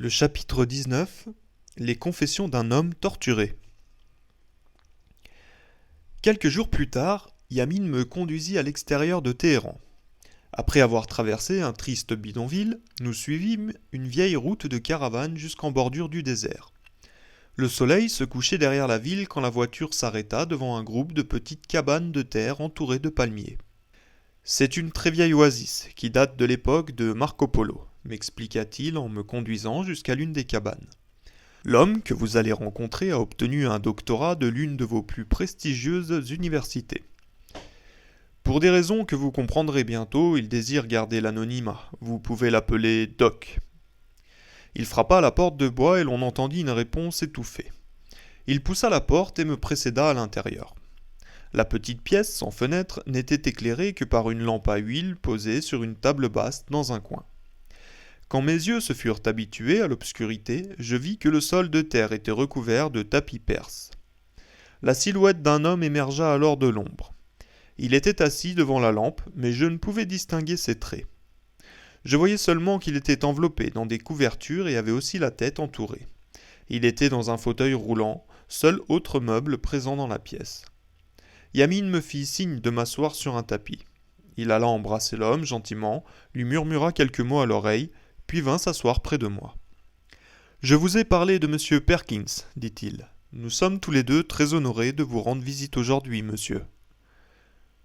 Le chapitre 19 Les confessions d'un homme torturé. Quelques jours plus tard, Yamin me conduisit à l'extérieur de Téhéran. Après avoir traversé un triste bidonville, nous suivîmes une vieille route de caravane jusqu'en bordure du désert. Le soleil se couchait derrière la ville quand la voiture s'arrêta devant un groupe de petites cabanes de terre entourées de palmiers. C'est une très vieille oasis qui date de l'époque de Marco Polo, m'expliqua-t-il en me conduisant jusqu'à l'une des cabanes. L'homme que vous allez rencontrer a obtenu un doctorat de l'une de vos plus prestigieuses universités. Pour des raisons que vous comprendrez bientôt, il désire garder l'anonymat. Vous pouvez l'appeler Doc. Il frappa à la porte de bois et l'on entendit une réponse étouffée. Il poussa la porte et me précéda à l'intérieur. La petite pièce sans fenêtre n'était éclairée que par une lampe à huile posée sur une table basse dans un coin. Quand mes yeux se furent habitués à l'obscurité, je vis que le sol de terre était recouvert de tapis perses. La silhouette d'un homme émergea alors de l'ombre. Il était assis devant la lampe, mais je ne pouvais distinguer ses traits. Je voyais seulement qu'il était enveloppé dans des couvertures et avait aussi la tête entourée. Il était dans un fauteuil roulant, seul autre meuble présent dans la pièce. Yamin me fit signe de m'asseoir sur un tapis. Il alla embrasser l'homme gentiment, lui murmura quelques mots à l'oreille, puis vint s'asseoir près de moi. « Je vous ai parlé de M. Perkins, dit-il. Nous sommes tous les deux très honorés de vous rendre visite aujourd'hui, monsieur. »«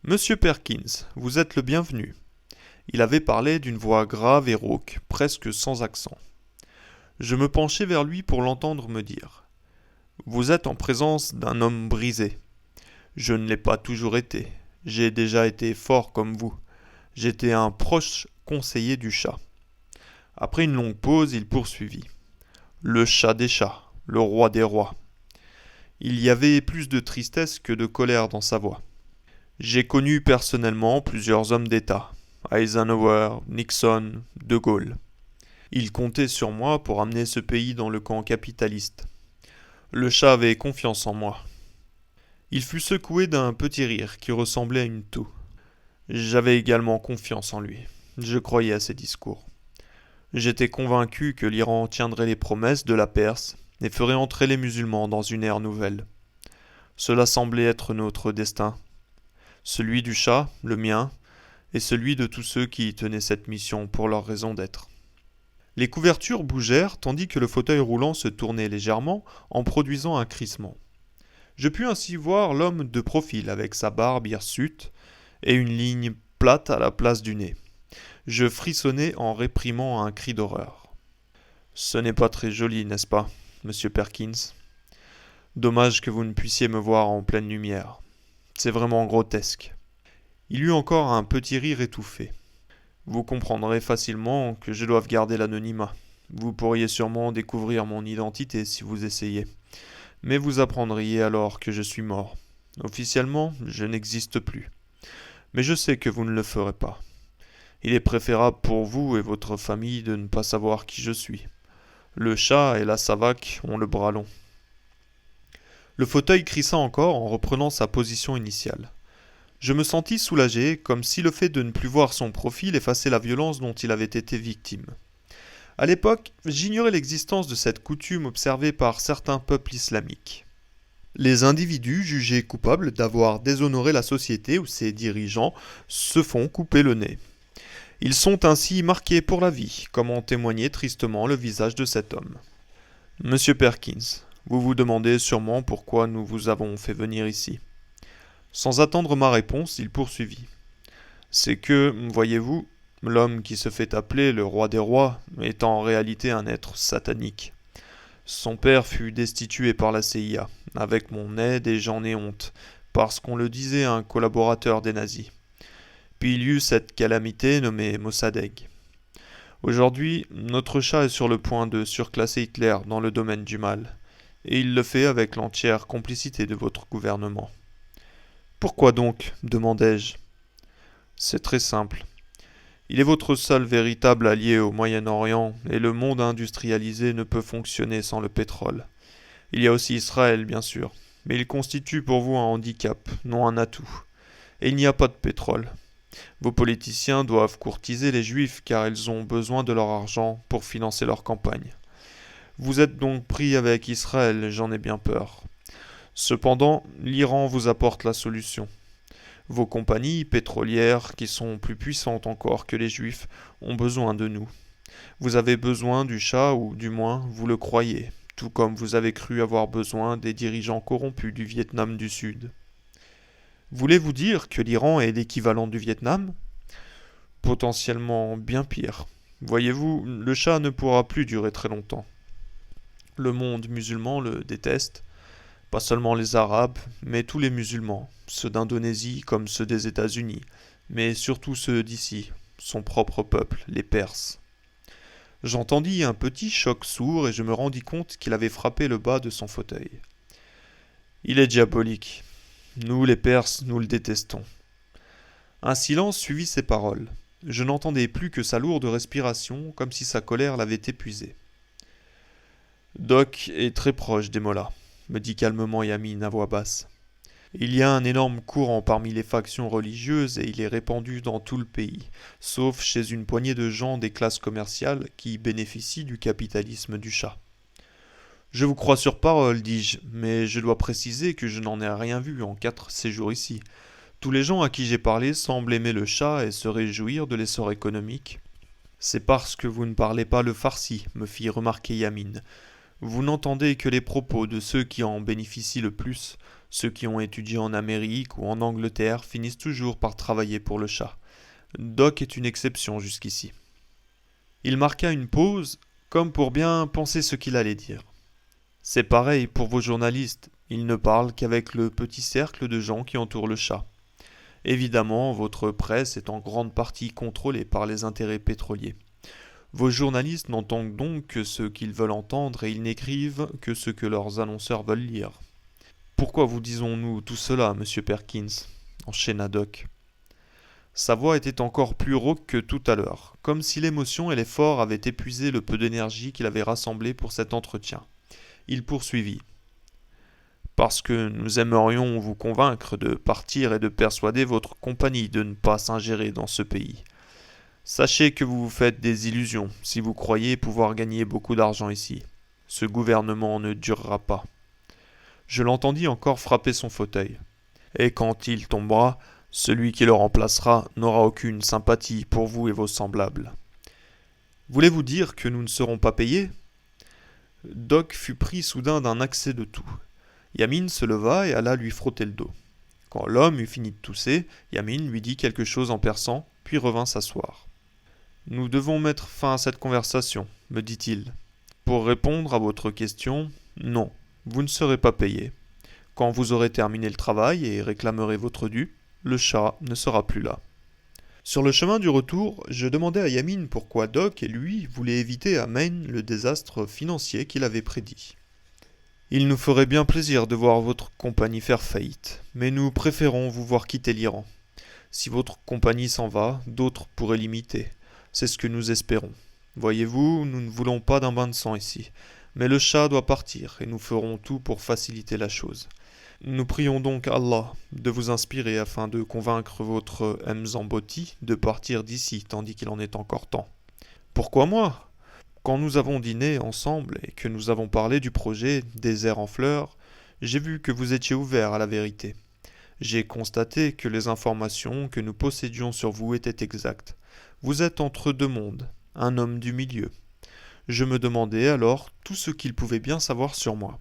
Monsieur Perkins, vous êtes le bienvenu. » Il avait parlé d'une voix grave et rauque, presque sans accent. Je me penchai vers lui pour l'entendre me dire « Vous êtes en présence d'un homme brisé. Je ne l'ai pas toujours été. J'ai déjà été fort comme vous. J'étais un proche conseiller du chat. » Après une longue pause, il poursuivit. « Le chat des chats, le roi des rois. » Il y avait plus de tristesse que de colère dans sa voix. « J'ai connu personnellement plusieurs hommes d'État. Eisenhower, Nixon, De Gaulle. Ils comptaient sur moi pour amener ce pays dans le camp capitaliste. Le chat avait confiance en moi. » Il fut secoué d'un petit rire qui ressemblait à une toux. J'avais également confiance en lui. Je croyais à ses discours. J'étais convaincu que l'Iran tiendrait les promesses de la Perse et ferait entrer les musulmans dans une ère nouvelle. Cela semblait être notre destin. Celui du chat, le mien, et celui de tous ceux qui y tenaient cette mission pour leur raison d'être. Les couvertures bougèrent tandis que le fauteuil roulant se tournait légèrement en produisant un crissement. Je pus ainsi voir l'homme de profil avec sa barbe hirsute et une ligne plate à la place du nez. Je frissonnai en réprimant un cri d'horreur. « Ce n'est pas très joli, n'est-ce pas, monsieur Perkins ? Dommage que vous ne puissiez me voir en pleine lumière. C'est vraiment grotesque. » Il eut encore un petit rire étouffé. « Vous comprendrez facilement que je doive garder l'anonymat. Vous pourriez sûrement découvrir mon identité si vous essayez. Mais vous apprendriez alors que je suis mort. Officiellement, je n'existe plus. Mais je sais que vous ne le ferez pas. Il est préférable pour vous et votre famille de ne pas savoir qui je suis. Le chat et la savaque ont le bras long. » Le fauteuil crissa encore en reprenant sa position initiale. Je me sentis soulagé, comme si le fait de ne plus voir son profil effaçait la violence dont il avait été victime. À l'époque, j'ignorais l'existence de cette coutume observée par certains peuples islamiques. Les individus jugés coupables d'avoir déshonoré la société ou ses dirigeants se font couper le nez. Ils sont ainsi marqués pour la vie, comme en témoignait tristement le visage de cet homme. « Monsieur Perkins, vous vous demandez sûrement pourquoi nous vous avons fait venir ici. » Sans attendre ma réponse, il poursuivit. « C'est que, voyez-vous, l'homme qui se fait appeler le roi des rois est en réalité un être satanique. Son père fut destitué par la CIA, avec mon aide et j'en ai honte, parce qu'on le disait un collaborateur des nazis. Puis il y eut cette calamité nommée Mossadegh. Aujourd'hui, notre chat est sur le point de surclasser Hitler dans le domaine du mal, et il le fait avec l'entière complicité de votre gouvernement. »« Pourquoi donc ? Demandai-je. »« C'est très simple. Il est votre seul véritable allié au Moyen-Orient, et le monde industrialisé ne peut fonctionner sans le pétrole. Il y a aussi Israël, bien sûr, mais il constitue pour vous un handicap, non un atout. Et il n'y a pas de pétrole. Vos politiciens doivent courtiser les Juifs car ils ont besoin de leur argent pour financer leur campagne. Vous êtes donc pris avec Israël, j'en ai bien peur. Cependant, l'Iran vous apporte la solution. Vos compagnies pétrolières, qui sont plus puissantes encore que les Juifs, ont besoin de nous. Vous avez besoin du Shah, ou du moins vous le croyez, tout comme vous avez cru avoir besoin des dirigeants corrompus du Vietnam du Sud. Voulez-vous dire que l'Iran est l'équivalent du Vietnam? Potentiellement bien pire. Voyez-vous, le Shah ne pourra plus durer très longtemps. Le monde musulman le déteste, pas seulement les Arabes, mais tous les musulmans, ceux d'Indonésie comme ceux des États-Unis, mais surtout ceux d'ici, son propre peuple, les Perses. J'entendis un petit choc sourd et je me rendis compte qu'il avait frappé le bas de son fauteuil. Il est diabolique. Nous, les Perses, nous le détestons. Un silence suivit ces paroles. Je n'entendais plus que sa lourde respiration, comme si sa colère l'avait épuisé. Doc est très proche des mollahs, me dit calmement Yamin à voix basse. Il y a un énorme courant parmi les factions religieuses et il est répandu dans tout le pays, sauf chez une poignée de gens des classes commerciales qui bénéficient du capitalisme du Shah. Je vous crois sur parole, dis-je, mais je dois préciser que je n'en ai rien vu en 4 séjours ici. Tous les gens à qui j'ai parlé semblent aimer le Shah et se réjouir de l'essor économique. C'est parce que vous ne parlez pas le farsi, me fit remarquer Yamin. Vous n'entendez que les propos de ceux qui en bénéficient le plus. Ceux qui ont étudié en Amérique ou en Angleterre finissent toujours par travailler pour le Shah. Doc est une exception jusqu'ici. Il marqua une pause, comme pour bien penser ce qu'il allait dire. C'est pareil pour vos journalistes, ils ne parlent qu'avec le petit cercle de gens qui entourent le Shah. Évidemment, votre presse est en grande partie contrôlée par les intérêts pétroliers. Vos journalistes n'entendent donc que ce qu'ils veulent entendre et ils n'écrivent que ce que leurs annonceurs veulent lire. Pourquoi vous disons-nous tout cela, monsieur Perkins enchaîna Doc. Sa voix était encore plus rauque que tout à l'heure, comme si l'émotion et l'effort avaient épuisé le peu d'énergie qu'il avait rassemblé pour cet entretien. Il poursuivit. Parce que nous aimerions vous convaincre de partir et de persuader votre compagnie de ne pas s'ingérer dans ce pays. Sachez que vous vous faites des illusions si vous croyez pouvoir gagner beaucoup d'argent ici. Ce gouvernement ne durera pas. Je l'entendis encore frapper son fauteuil. Et quand il tombera, celui qui le remplacera n'aura aucune sympathie pour vous et vos semblables. Voulez-vous dire que nous ne serons pas payés? Doc fut pris soudain d'un accès de toux. Yamin se leva et alla lui frotter le dos. Quand l'homme eut fini de tousser, Yamin lui dit quelque chose en persan, puis revint s'asseoir. Nous devons mettre fin à cette conversation, me dit-il. Pour répondre à votre question, non, vous ne serez pas payé. Quand vous aurez terminé le travail et réclamerez votre dû, le Shah ne sera plus là. Sur le chemin du retour, je demandai à Yamin pourquoi Doc et lui voulaient éviter à Maine le désastre financier qu'il avait prédit. Il nous ferait bien plaisir de voir votre compagnie faire faillite, mais nous préférons vous voir quitter l'Iran. Si votre compagnie s'en va, d'autres pourraient l'imiter. C'est ce que nous espérons. Voyez-vous, nous ne voulons pas d'un bain de sang ici. Mais le Shah doit partir, et nous ferons tout pour faciliter la chose. Nous prions donc Allah de vous inspirer afin de convaincre votre Mzamboti de partir d'ici tandis qu'il en est encore temps. Pourquoi moi? Quand nous avons dîné ensemble et que nous avons parlé du projet Désert en fleurs, j'ai vu que vous étiez ouvert à la vérité. J'ai constaté que les informations que nous possédions sur vous étaient exactes. Vous êtes entre deux mondes, un homme du milieu. Je me demandais alors tout ce qu'il pouvait bien savoir sur moi.